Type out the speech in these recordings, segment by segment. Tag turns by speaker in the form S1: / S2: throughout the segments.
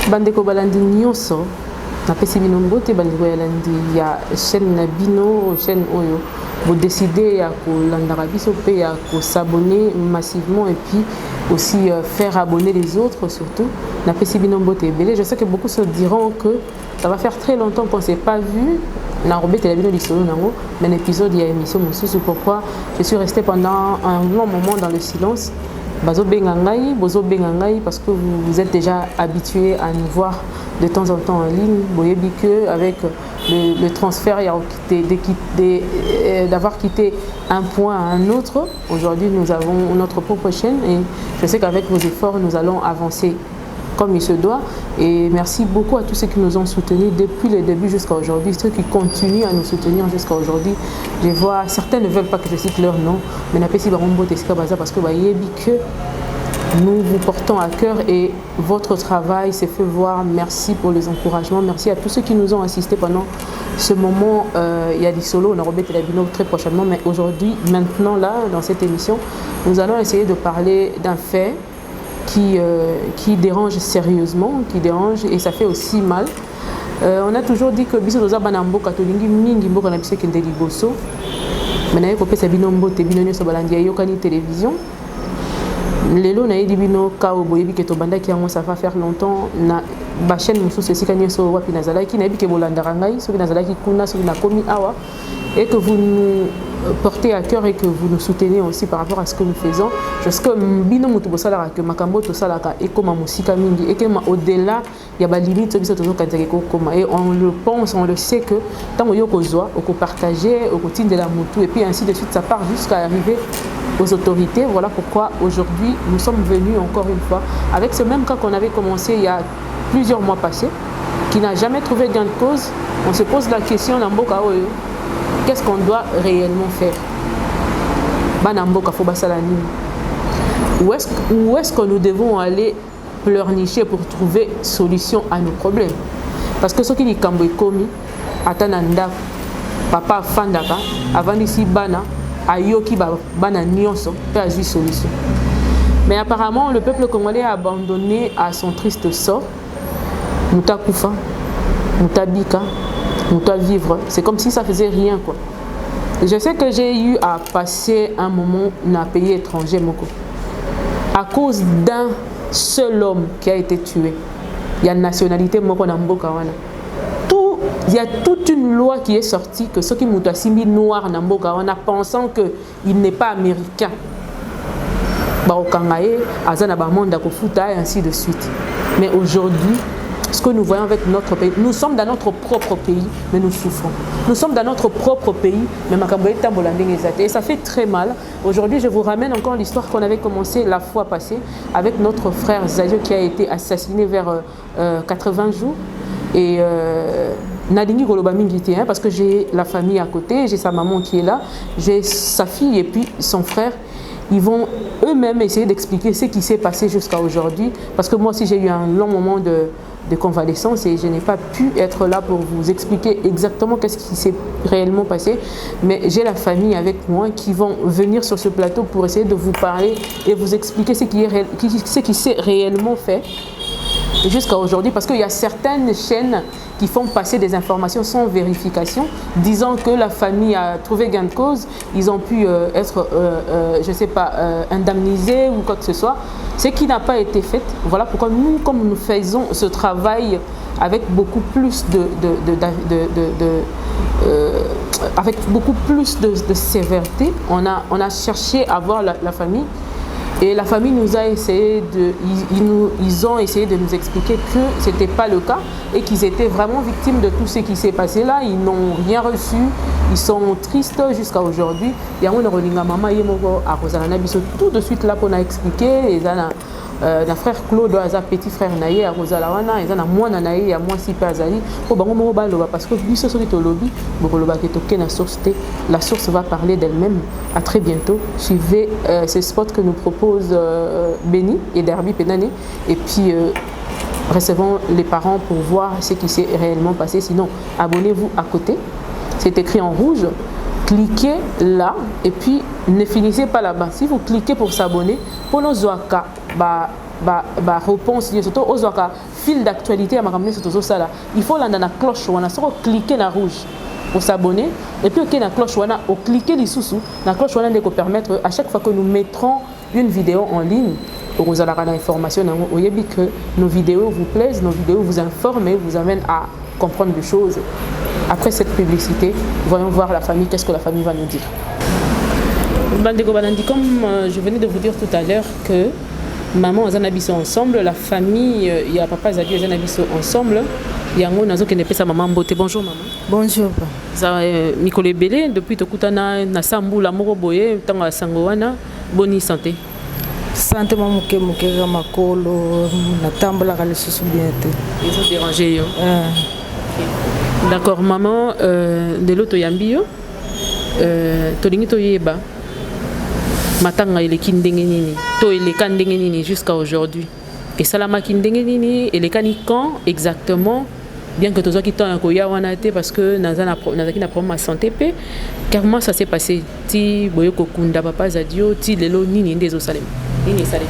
S1: Bandeko balandi nyonso na pesi bino mbote bandeko ya landi ya chaîne na bino chaîne oyo vous décidez à kolandaka biso pe ya ko s'abonner massivement et puis aussi faire abonner les autres surtout na pesi bino mbote ebele. Je sais que beaucoup se diront que ça va faire très longtemps qu'on s'est pas vu na robete la bino lisolo nango mais l'épisode il y a émission mosusu pourquoi je suis restée pendant un long moment dans le silence. Bazo bengangai, bozo bengangai parce que vous êtes déjà habitués à nous voir de temps en temps en ligne. Boyebi que avec le transfert d'avoir quitté un point à un autre, aujourd'hui nous avons notre propre chaîne et je sais qu'avec vos efforts nous allons avancer comme il se doit. Et merci beaucoup à tous ceux qui nous ont soutenus depuis le début jusqu'à aujourd'hui, ceux qui continuent à nous soutenir jusqu'à aujourd'hui. Je vois, certains ne veulent pas que je cite leur nom, mais parce que nous vous portons à cœur et votre travail s'est fait voir. Merci pour les encouragements. Merci à tous ceux qui nous ont assistés pendant ce moment. Il y a des solos, on a Robert Telabino très prochainement, mais aujourd'hui, maintenant là, dans cette émission, nous allons essayer de parler d'un fait qui dérange sérieusement, qui dérange et ça fait aussi mal. On a toujours dit que biso doza banambo katolingi mingi mboka na biso kende liboso. Mais ko pesa bino mbote bino nyoso balandi yokani télévision. Lelo na yedi bino kao boyebi ke to bandaki yango ça va faire longtemps na ba chaîne mususu esika nyoso wapi nazalaki na yebi ke bolanda rangai soki nazalaki kuna soki na komi awa et que vous nous portez à cœur et que vous nous soutenez aussi par rapport à ce que nous faisons. Parce que bino mutu bosala que makambo to salaka et comme musika mingi et que au-delà il y a ba limite biso to kanzaki ko koma et on le pense, on le sait que tant yo kozwa oko partager oko tindela mutu et puis ainsi de suite ça part jusqu'à arriver aux autorités. Voilà pourquoi aujourd'hui nous sommes venus encore une fois avec ce même cas qu'on avait commencé il y a plusieurs mois passés qui n'a jamais trouvé gain de cause. On se pose la question Namboka oyo, qu'est-ce qu'on doit réellement faire? Banamboka faut basala nini? Où est-ce que nous devons aller pleurnicher pour trouver solution à nos problèmes? Parce que ce qui est kambo komi atananda papa fandaka avant ici bana ayoki bana nyonso pe azui solution. Mais apparemment le peuple congolais a abandonné à son triste sort. Muta kufa, muta bika, muta vivre, c'est comme si ça faisait rien quoi. Je sais que j'ai eu à passer un moment dans un pays étranger moko. À cause d'un seul homme qui a été tué. Il y a une nationalité moko na mboka wana. Il y a toute une loi qui est sortie que ceux qui muta simbi noir na mboka wana pensant que il n'est pas américain. Ba okangaye azana ba monde ko futa et ainsi de suite. Mais aujourd'hui ce que nous voyons avec notre pays, nous sommes dans notre propre pays, mais nous souffrons. Nous sommes dans notre propre pays, mais et ça fait très mal. Aujourd'hui, je vous ramène encore l'histoire qu'on avait commencé la fois passée avec notre frère Zadio qui a été assassiné vers 80 jours. Et Nadingi Golobamingiti, parce que j'ai la famille à côté, j'ai sa maman qui est là, j'ai sa fille et puis son frère. Ils vont eux-mêmes essayer d'expliquer ce qui s'est passé jusqu'à aujourd'hui. Parce que moi aussi, j'ai eu un long moment de convalescence et je n'ai pas pu être là pour vous expliquer exactement qu'est-ce qui s'est réellement passé. Mais j'ai la famille avec moi qui vont venir sur ce plateau pour essayer de vous parler et vous expliquer ce qui s'est réellement fait jusqu'à aujourd'hui. Parce qu'il y a certaines chaînes qui font passer des informations sans vérification, disant que la famille a trouvé gain de cause, ils ont pu être, je ne sais pas, indemnisés ou quoi que ce soit, ce qui n'a pas été fait. Voilà pourquoi nous, comme nous faisons ce travail avec beaucoup plus de sévérité, on a cherché à voir la famille. Et la famille nous a essayé ils ont essayé de nous expliquer que ce n'était pas le cas et qu'ils étaient vraiment victimes de tout ce qui s'est passé là. Ils n'ont rien reçu, ils sont tristes jusqu'à aujourd'hui. Il y a tout de suite là qu'on a expliqué. Na frère Claude aza petit frère naye a Rosala wana eza na mwana naye ya mwasi pe azali po bango moko baloba parce que biso soki to lobi bokoloba ke toke na source te, la source va parler d'elle-même. À très bientôt. Suivez ce spot que nous propose Béni et Derby Pénané et puis recevons les parents pour voir ce qui s'est réellement passé. Sinon abonnez-vous à côté, c'est écrit en rouge. Cliquez là et puis ne finissez pas là-bas. Si vous cliquez pour s'abonner, pour nos Zoaka, réponse surtout aux fil d'actualité à ma surtout ça là il faut là dans la cloche on a cliquer na rouge pour s'abonner et puis OK na cloche on a cliquer les sous la cloche on a de permettre à chaque fois que nous mettrons une vidéo en ligne vous allez avoir l'information que nos vidéos vous plaisent, nos vidéos vous informent et vous amènent à comprendre des choses. Après cette publicité, voyons voir la famille, qu'est-ce que la famille va nous dire. Comme je venais de vous dire tout à l'heure que maman et Zanabi sont ensemble, la famille, il y a papa Zadi et Zanabi sont ensemble. Il y a un autre qui n'est pas sa maman beauté. Bonjour maman.
S2: Bonjour.
S1: Ça Mikole Belé depuis Tokutana na Sambu la Moro Boye tango sangowana bonne santé.
S2: Santé mamuke mukega makolo na tambola kale susu bien te.
S1: Ils ont dérangé yo. D'accord maman de l'auto yambi yo tolingi to yeba matanga ile kindenge nini to ile kandenge nini jusqu'à aujourd'hui et salama kindenge nini et les quand exactement bien que tous qui t'ont koya wanate parce que nazaki na problème de santé pe comment ça s'est passé ti boyoko kunda papa zadio ti lelo nini ndezo salem nini salem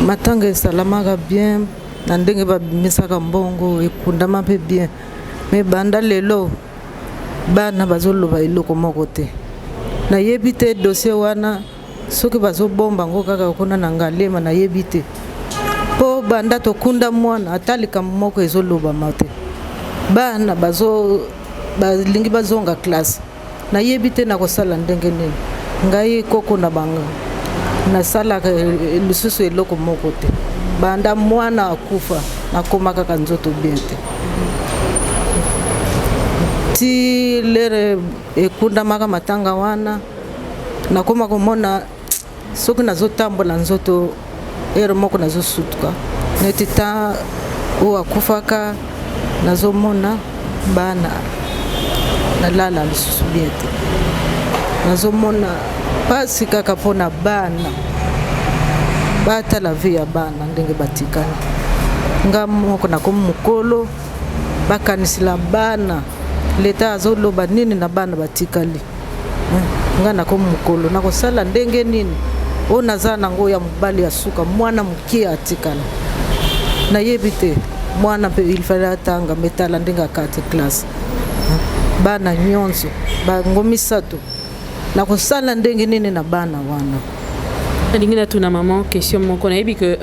S2: matanga salama ga bien na ndenge ba misaka mbongo ekunda mape bien mais banda lelo bana bazoloba iloko moko te na yebite dossier wana soki bazobomba ngo kaka kona na ngalema na yebite po banda to kunda mwana atalika moko ezoloba mate bana balingi bazonga classe na yebite na kosala ndenge nini ngai koko na banga na sala lisusu eloko moko te banda mwana akufa na koma kaka nzoto biente ti lere ekunda maka matanga wana na koma komona soki nazotambola nzoto ero moko nazosutuka neti ta o akufaka nazomona bana nalala lisusu biente nazomona pasi kaka mpona bana batala vie ya bana ndenge batikana nga moko nakomi mokolo bakanisila bana leta azoloba nini na bana batikali nga nakomi mokolo nakosala ndenge nini o naza nango ya mobali ya suka mwana mokie atikala nayebi te mwana pe il fallait atanga metala ndenge akati classe bana nyonso bango misato nakosala ndenge nini na bana wana
S1: ndingina tuna maman question moko nayebi que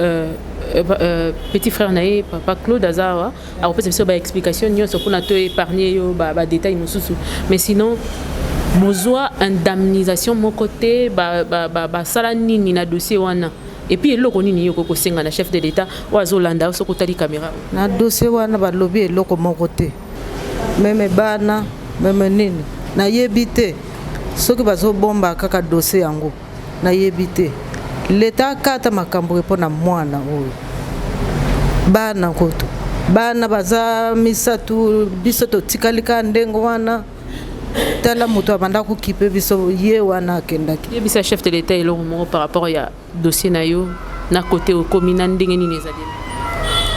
S1: petit frère naye papa Claude Azawa a repris sur ba explication nyonso pour na to épargner yo ba détail mosusu mais sinon besoin indemnisation mon côté ba sala nini na dossier wana et puis eloko nini yoko kosenga na chef de l'état wazolanda soko tali caméra
S2: na dossier wana ba lobby eloko mon côté même bana même nini na yebite soki bazo bomba kaka dossier yango na yebite l'état kata makambo epona mwana oyo bana koto bana baza misatu biso to tikalika ndengo wana tala moto abanda ko kipe biso ye wana kendaki
S1: ye bisa chef de l'état eloko moko par rapport ya dossier na yo na côté au commune ndenge nini ezali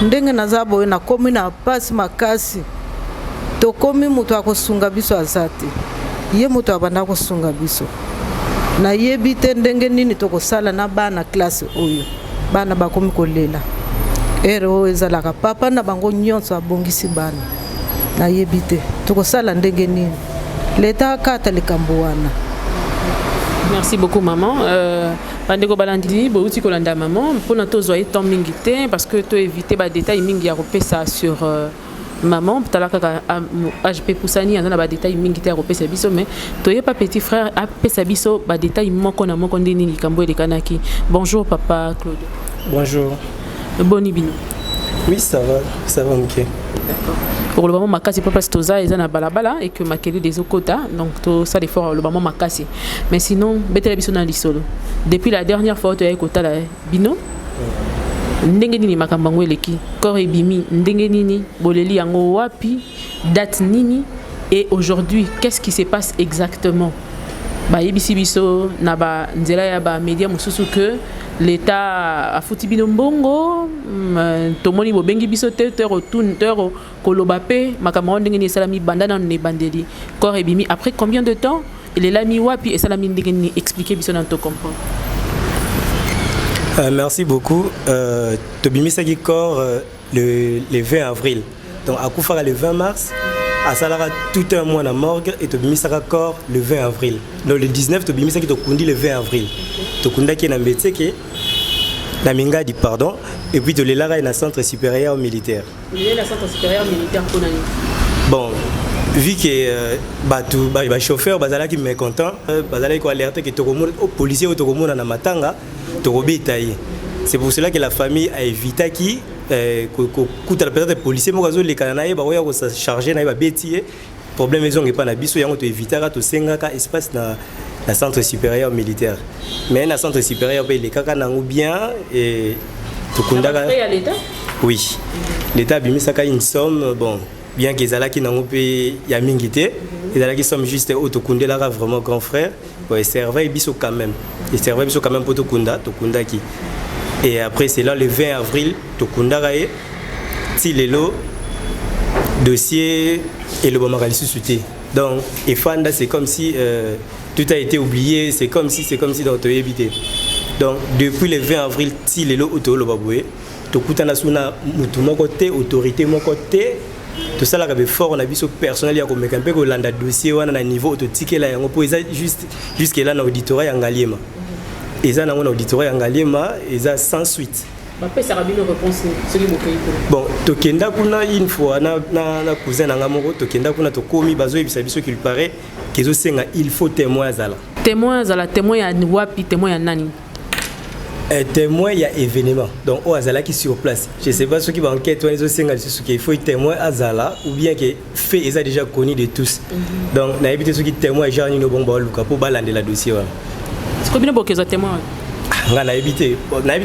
S2: ndenge nazabo na commune na passe makasi to komi moto akosunga biso azati ye moto abanda ko sunga biso na yebite ndenge nini to kosala na bana classe oyo bana bakomi kolela ero ezalaka papa na bango nyonso abongisi bana na yebite to kosala ndenge nini l'état kata likambo wana.
S1: Merci beaucoup maman. Bandeko balandili bouti kolanda maman pour notre zoyer temps mingité parce que tu éviter ba détail mingi ya repé ça sur maman talaka HP Poussani en a ba détail mingité ya repé ça biso mais toye pas petit frère HP ça biso ba détail moko na moko ndini likambo ele kanaki. Bonjour papa Claude.
S3: Bonjour.
S1: Boni bino.
S3: Oui, ça va ok.
S1: D'accord. Pour le moment makasi papa stoza eza na balabala et que makeli des okota donc tout ça l'effort le moment makasi mais sinon betela biso na lisolo depuis la dernière fois tu as écouté la bino ndenge nini makambango eleki corps ebimi ndenge nini boleli yango wapi date nini et aujourd'hui qu'est-ce qui se passe exactement ba yebisi biso na ba nzela ya ba média mususu que l'état a foutu bino mbongo tomoni bobengi biso te retour koloba pe makambo ndenge ni salami bandana ne bandeli corps ebimi après combien de temps il est là mi wapi et salami ndenge ni expliquer biso na to comprendre
S3: Merci beaucoup. Tobimisa qui corps le 20 avril. Donc à Koufara le 20 mars, à Salara tout un mois à morgue et Tobimisa corps le 20 avril. Donc le 19 Tobimisa qui Tokundi le 20 avril. Tokunda qui est dans Mbetseke, na Mingadi pardon, et puis Tolelara est dans centre supérieur militaire.
S1: Il est dans centre supérieur militaire pour l'année.
S3: Bon, vu que les chauffeurs qui sont mécontents, ils ont alerté que les policiers sont na matanga. C'est pour cela que la famille a évité qui peut-être les policiers sont chargés de problème ils ont pas na biso yango to éviter to sengaka espace dans le centre supérieur militaire. Mais dans le centre supérieur les kaka nango bien et to kundaka. Oui. L'État a mis ça une somme bon bien qu'ils allaient qui n'ont pas ya mingité ils allaient qui sont juste autokundé là vraiment grand frère pour servir biso quand même et servir biso quand même pour tokunda qui et après c'est là le 20 avril tokunda raé si lelo dossier et le bomakali sous-souté donc et fanda c'est comme si tout a été oublié c'est comme si dans to évité donc depuis le 20 avril si lelo auto lo baboué tokutana suna mutu moko te autorité moko te tout ça là que fort on a vu ce personnel il y a comme un peu que l'anda dossier on a un niveau autotique là on peut juste jusque là dans l'auditorat en Ngaliema et ça dans l'auditorat en Ngaliema et ça sans suite
S1: après ça rabino réponse celui mokai
S3: bon tokenda kuna une fois na cousin na ngamoko tokenda kuna to komi bazo ebisa biso qu'il paraît qu'ils senga il faut témoin azala témoin ya wapi témoin ya nani témoin il y a événement donc au Azala qui sur place je sais pas ceux qui vont enquête les autres il faut témoin Azala ou bien que fait est déjà connu de tous donc na éviter ceux qui témoin genre ni no bon luka pour balander la dossier
S1: c'est combien de gens témoin
S3: na éviter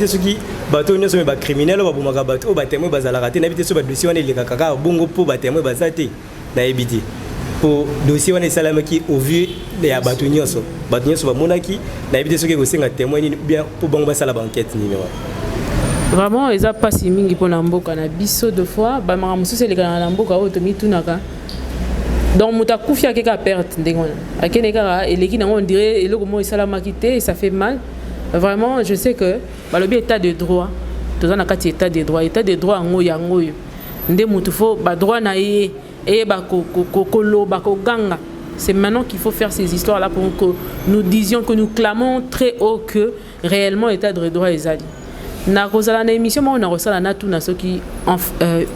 S3: ceux qui bateau ne sont pas criminels ou ba bateau ba témoin bazala raté na éviter ceux ba dossier on les kaka bongo pour ba témoin bazate na éviter pour dossier on est salama qui au vu les bateau nyonso ba monaki na éviter ceux qui go senga témoin bien pour bongo ba sala banquette ni
S1: vraiment ils a pas si mingi pour namboka na biso de fois ba maramusu c'est les gars na mboka o to mitunaka donc muta kufia keka perte ndengona akeneka eleki na on dirait eloko mo salama quitté ça fait mal vraiment je sais que ba le état de droit tout ça na kati état de droit ngo yango ndé mutu fo ba droit na ye et ganga. C'est maintenant qu'il faut faire ces histoires-là pour que nous disions, que nous clamons très haut que réellement l'état de droit est allé. Dans l'émission, on a reçu la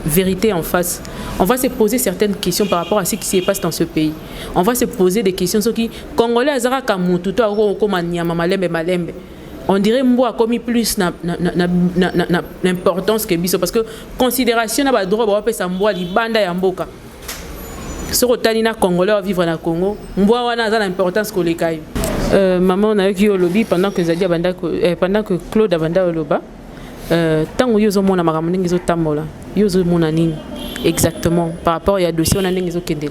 S1: vérité en face. On va se poser certaines questions par rapport à ce qui se passe dans ce pays. On va se poser des questions sur qui Congolais azara kamutu to akoma nyama malembe. On dirait Mbo a commis plus l'importance que biso parce que considération na ba droit ba pesa Mbo li banda ya mboka. Ce que Congolais vivre na Congo, Mboa wana a l'importance que les cailles. Maman on a eu au lobby pendant que Claude a vendu au loba. Tant que yozo mona makambo ndenge zo tambola, yozo mona nini exactement par rapport à dossier on a ndenge zo kendel.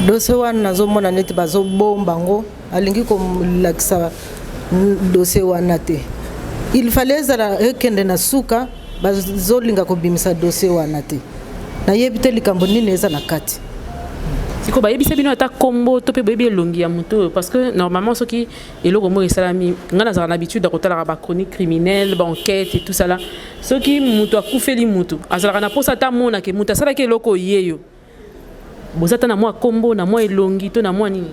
S2: Dossier wana zo mona net bazo bombango alingi ko laksa dossier wana te. Il fallait zala kende na suka bazo linga ko bimisa dossier wana te. Na yebite likambo nini eza na kati.
S1: C'est quoi bayebi c'est bino ata combo to pe bayebi longi ya muto parce que normalement ce qui est lo comme salami ngana za l'habitude de kotala ba chronique criminelle ba enquête et tout ça là ce qui muto akufeli muto azala na posa ta mona ke muta sala ke loko yeyo bozata na moi combo na moi longi to na moi nini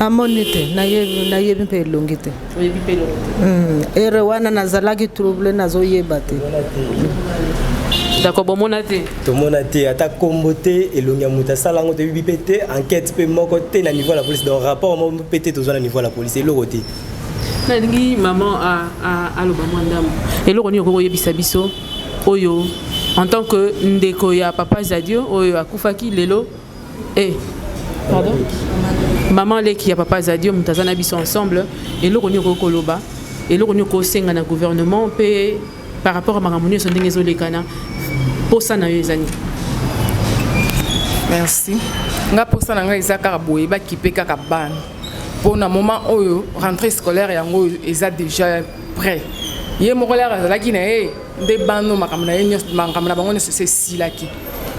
S2: amonite na yebi pe longi te
S1: yebi pe longi
S2: ere wana na zalaki trouble na zo yebate.
S1: D'accord, bon monaté.
S3: Tout monaté, attaque comboté et l'ongia muta salango de bipété, enquête pe mon côté na niveau la police dans rapport mon pété tout na niveau la police et le côté.
S1: Nangi maman a lo bamandam. Et lo koni ko yebisa biso oyo en tant que ndeko ya papa Zadio oyo akufaki lelo pardon. Maman leki ya papa Zadio mutazana biso ensemble et lo koni ko loba et lo koni ko senga na gouvernement pe par rapport à Maramouni son dingue zolekana pour ça na yezani.
S4: Merci. Nga pour ça nga ezaka boye ba kipe kaka ban. Pour na moment oyo rentrée scolaire yango eza déjà prêt. Ye mokolera azalaki na nde bano makamna ye nyos makamna bango c'est silaki.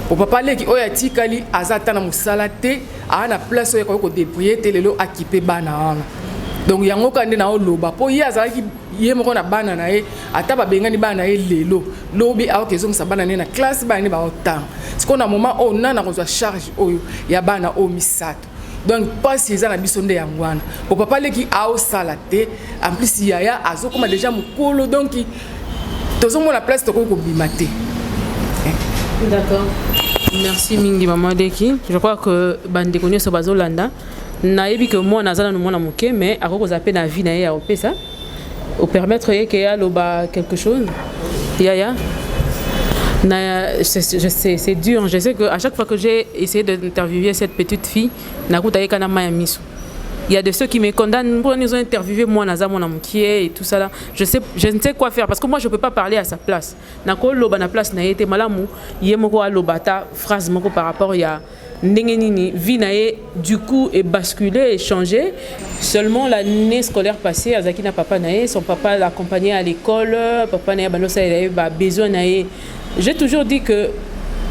S4: Pour papa leki oyo atikali azata na musala te ana place oyo ko débrouiller te lelo akipe bana wana. Donc yango kande na oloba po ye azalaki ye moko na bana na ye ata babengani bana na ye lelo lobi aokezongisa bana ne na classe bana ne baotanga siko na moment oyo nana kozwa charge oyo ya bana oyo misato donc pasi eza na biso nde yango wana po papa leki aosala te en plus yaya azokoma déjà mokolo donc tozomona place tokoki kobima te.
S1: D'accord. Merci mingi maman Deki. Je crois que bande konyo so bazolanda na yebi que moi nazala no mona moke mais akoko zape na vie na ye ya opesa au permettre que ya loba quelque chose. Yaya. C'est dur. Je sais que à chaque fois que j'ai essayé d'interviewer cette petite fille, nakuta yeka na maya miso. Il y a de ceux qui me condamnent pour nous interviewer moi naza mon amkié et tout ça là. Je ne sais quoi faire parce que moi je peux pas parler à sa place. Nako loba na place na été malamu, yemoko lobata phrase moko par rapport ya ndengenini vie na du coup est basculé et changé. Seulement l'année scolaire passée, Azaki na papa na son papa l'accompagnait à l'école, papa na banosa il avait besoin na. J'ai toujours dit que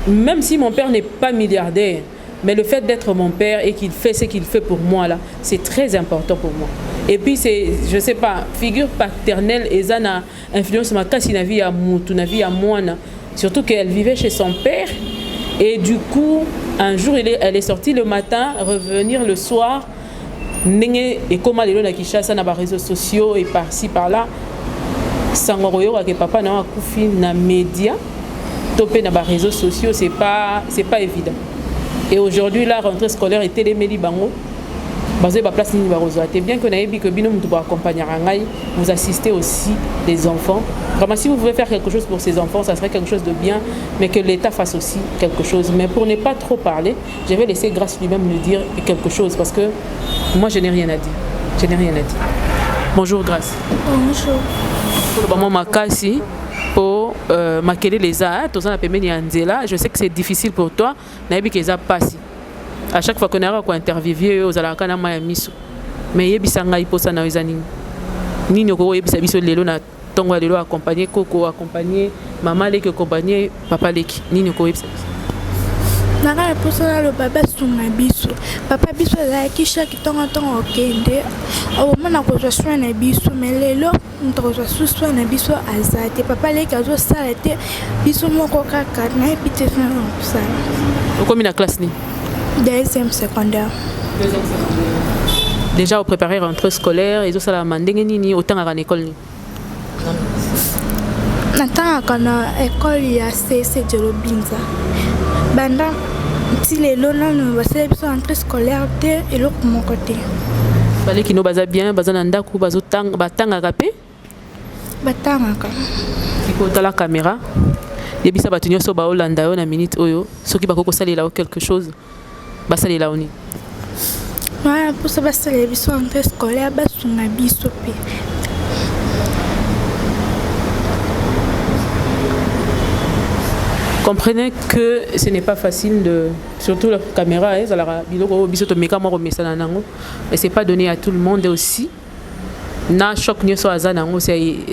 S1: même si mon père n'est pas milliardaire, mais le fait d'être mon père et qu'il fait ce qu'il fait pour moi là, c'est très important pour moi. Et puis c'est, je sais pas, figure paternelle et ça n'a influence ma casse na vie à moutou, na vie à moi, surtout qu'elle vivait chez son père et du coup un jour elle est sortie le matin, revenir le soir, et comment les gens qui chassent na réseaux sociaux et par-ci par-là, sangoroyo que papa na kufi na média, topé na réseaux sociaux, c'est pas évident. Et aujourd'hui, la rentrée scolaire était les Méli Bango. Basé sur place ni barozo. C'est bien qu'on ait dit que Binom doit accompagner Rangai, vous assistez aussi les enfants. Vraiment, si vous voulez faire quelque chose pour ces enfants, ça serait quelque chose de bien, mais que l'État fasse aussi quelque chose. Mais pour ne pas trop parler, je vais laisser Grâce lui-même nous dire quelque chose parce que moi, je n'ai rien à dire. Je n'ai rien à dire. Bonjour Grâce.
S5: Bonjour.
S1: Pour le moment, Makasi. Pour maquiller les arts, je sais que c'est difficile pour toi, mais à chaque fois qu'on a interviewé, aux alakana maya miso. Mais yebisanga iposa na wezani. Nini ko yebisa biso lelo na tongo lelo accompagner Coco, accompagner maman leki accompagner papa leki. Nini ko yebisa.
S5: Naka iposa le baba sunga biso. Papa biso la ki chaque temps okende. Au moment où je suis na biso mais lelo ntozo souswa na biso azate papa leki azo salate biso moko kaka na epite fana ça.
S1: Combien la classe ni?
S5: Deuxième secondaire.
S1: Déjà au préparer rentrée scolaire et tout ça la mandenge nini autant à l'école ni.
S5: Natanga kana école ya CC de Lobinza. Banda ti lelo nanu basala biso rentrée scolaire te eloko moko te.
S1: Balé qui no baza bien bazana ndaku bazotanga batanga rapé.
S5: Batangaka.
S1: Iko la caméra. Yebisa batunyo so ba Holanda yo na minute oyo soki bakoko salela quelque chose basalela oni.
S5: Ouais, pour ça basalela biso rentrée scolaire basunga biso pe.
S1: Comprenez que ce n'est pas facile de, surtout la caméra, et c'est pas donné à tout le monde aussi. Na choc ni so azana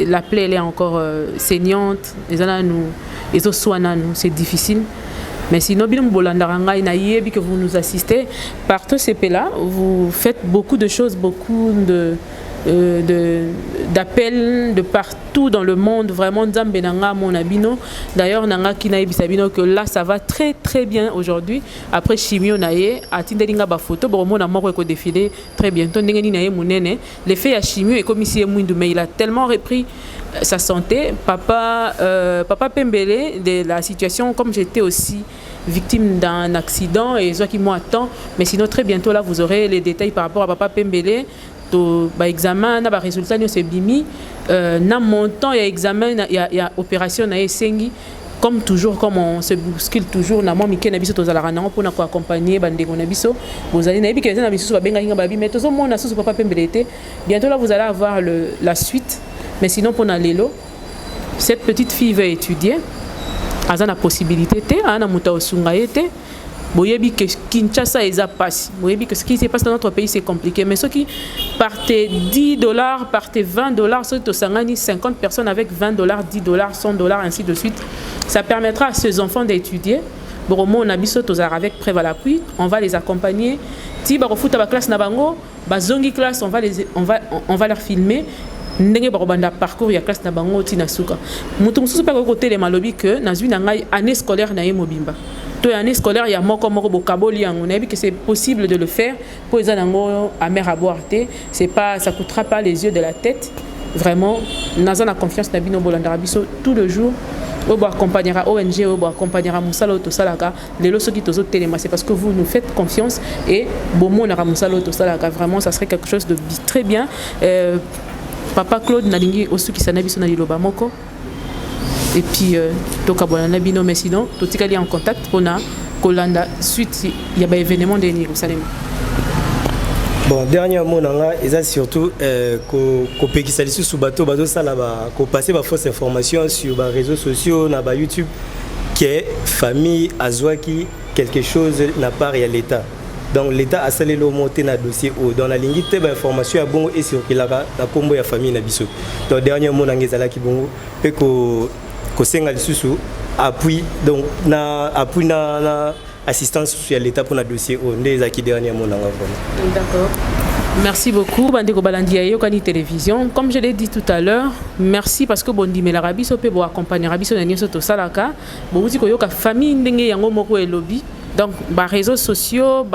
S1: la plaie elle est encore saignante, c'est difficile. Mais sinon bien bolandaranga na yebi que vous nous assistez par tous ces pays là, vous faites beaucoup de choses, beaucoup d'appels de partout dans le monde, vraiment Nzambe nanga mon abino. D'ailleurs nanga kina ebisabino que là ça va très très bien aujourd'hui. Après chimio naye atindelinga ba photo bon mon amour ko défilé très bientôt ndengeni naye munene. L'effet ya chimio est comme ici Mwindu mais il a tellement repris sa santé. Papa Pembele de la situation comme j'étais aussi victime d'un accident et soit qui m'attend mais sinon très bientôt là vous aurez les détails par rapport à Papa Pembele. Ba examen na ba résultat ni c'est bimi na montant il y a examen il y a opération na esengi comme toujours comme on se bouscule toujours na moi mike na biso tozala ranango pour na ko accompagner bandeko na biso vous allez na biso na biso ba benga nga babi mais tozo mona sous Papa Pembelete bientôt là vous allez avoir la suite mais sinon pour na lelo cette petite fille va étudier azana possibilité te ana muta osunga yete. Boyebi que Kinshasa est à passe. Boyebi que ce qui se passe dans notre pays c'est compliqué. Mais ceux qui partent $10, partent $20, ceux qui sont 50 personnes avec $20, $10, $100, ainsi de suite, ça permettra à ces enfants d'étudier. Bromo on a biso tozar avec Préva l'appui, on va les accompagner. Ti ba refuta ba classe na bango, ba zongi classe, on va leur filmer. ndenge bakobanda parcours ya classe na bango tina suka mutu mususu pe ko telema lobi que nazwi na ngai année scolaire na ye mobimba to année scolaire ya moko bokaboli yango na bi que c'est possible de le faire pour les nango à mer à boire té c'est pas ça coûtera pas les yeux de la tête vraiment naza na confiance na bino bolanda biso tout le jour Obo accompagnera ONG, Obo accompagnera Moussalo Tosalaka. Les lots qui sont téléma, c'est parce que vous nous faites confiance et Bomo Nara Moussalo Tosalaka. Vraiment, ça serait quelque chose de très bien. Papa Claude Nalingi aussi qui s'anabi son aliloba moko. Et puis, Toka Bolana Bino, mais sinon, tout est en contact pour na Kolanda suite il y a un événement de Jérusalem.
S3: Bon, dernièrement, c'est surtout qu'on peut passer sous bateau, qu'on passe des fausses informations sur les réseaux sociaux, sur YouTube, que famille Azwaki quelque chose n'a pas à l'État. Donc l'État a salé le monter dans le dossier dans la ligne de l'information à bon et sur la combo de la famille Nabiso. Donc dernièrement, on a qui bon et qu'on s'engage sous appui donc na appui na assistance sociale l'État pour le dossier on est qui dernièrement
S1: D'accord. Merci beaucoup Bandeko Balandi Yokani Télévision. Comme je l'ai dit tout à l'heure, merci parce que Bondi Melarabi sope bo accompagner Rabi so nani so to salaka. Bo uti ko yoka famille ndenge yango moko e lobby. Donc, les réseaux sociaux,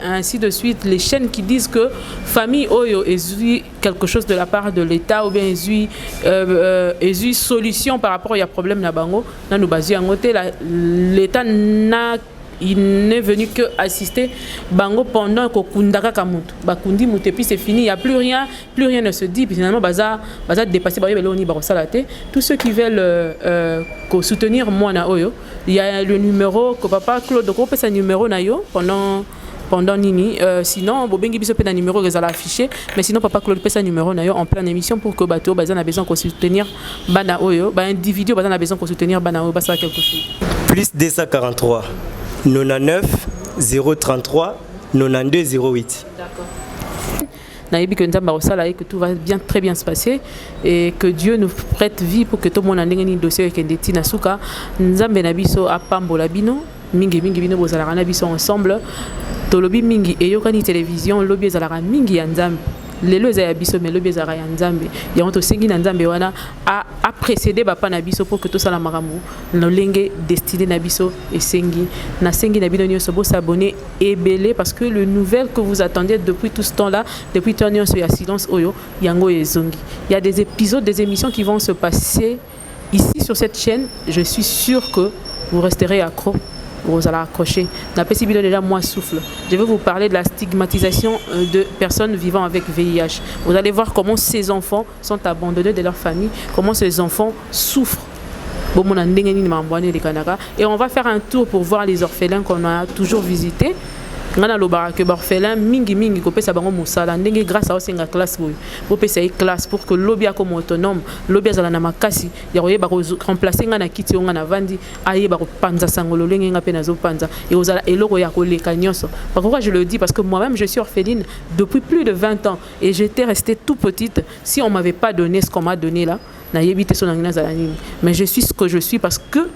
S1: ainsi de suite, les chaînes qui disent que famille Oyo est quelque chose de la part de l'État ou bien est solution par rapport à problème na bango, nous basons l'État il n'est venu que assister bango pendant que kundaka kamutu bakundi mutu puis c'est fini, il y a plus rien ne se dit puis finalement baza dépasser tous ceux qui veulent soutenir moi na Oyo, il y a le numéro que papa Claude ko pesa numéro na yo pendant nini sinon bobengi biso pe na numéro que ça affiché mais sinon papa Claude pesa numéro na yo en pleine émission pour que bato baza na besoin qu'on soutenir bana Oyo ba individu baza na besoin qu'on soutenir bana Oyo basa quelque chose
S3: plus 243 99 033 92 08.
S1: D'accord. Naïbi que Nzamba Rosala et que tout va très bien se passer et que Dieu nous prête vie pour que tout le monde ait un dossier avec Ndeti Nasuka. Nzambe Nabiso a Pambola Bino, Mingi Bino Bozala Nabiso ensemble. Tolobi Mingi et Yokani Télévision, Lobby Zalara Mingi Nzambe. Les lois à biso mais le bezara ya nzambe ya onto sengi na nzambe wana a précédé bapa na biso pour que tout ça la maramu no lenge destiné na biso et sengi na sengi na bino nyoso bo s'abonner et belé parce que le nouvelle que vous attendiez depuis tout ce temps-là depuis ton nyoso ya silence oyo yango ezongi il y a des épisodes des émissions qui vont se passer ici sur cette chaîne je suis sûr que vous resterez accro. Vous allez accrocher. Déjà, moi souffle. Je vais vous parler de la stigmatisation de personnes vivant avec VIH. Vous allez voir comment ces enfants sont abandonnés de leur famille, comment ces enfants souffrent. Et on va faire un tour pour voir les orphelins qu'on a toujours visités. Ngana loba que orphelin mingi ko pesa bango musala ndenge grâce à osenga classe boy bo pesa classe pour que lobby comme autonome lobby azala na makasi ya koyeba ko remplacer ngana kiti ngana vandi ayeba ko panza sangolo lenge nga pe nazo panza et ozala eloko ya ko leka nyonso. Pourquoi je le dis parce que moi-même je suis orpheline depuis plus de 20 ans et j'étais restée tout petite si on m'avait pas donné ce qu'on m'a donné là na yebite so ngina zala nini mais je suis ce que je suis parce que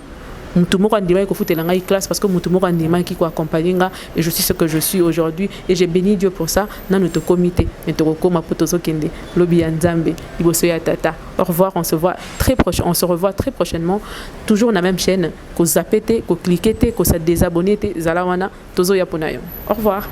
S1: Mutumoko andima ko fouté la classe parce que Mutumoko andima qui ko accompagner et je suis ce que je suis aujourd'hui et j'ai béni Dieu pour ça dans notre comité netoko ma potozo kende lobi nzambe iboso ya tata. Au revoir, on se revoit très prochainement toujours dans la même chaîne ko zapete ko cliquete ko sa désabonner te zalawana tozo ya ponayo. Au revoir.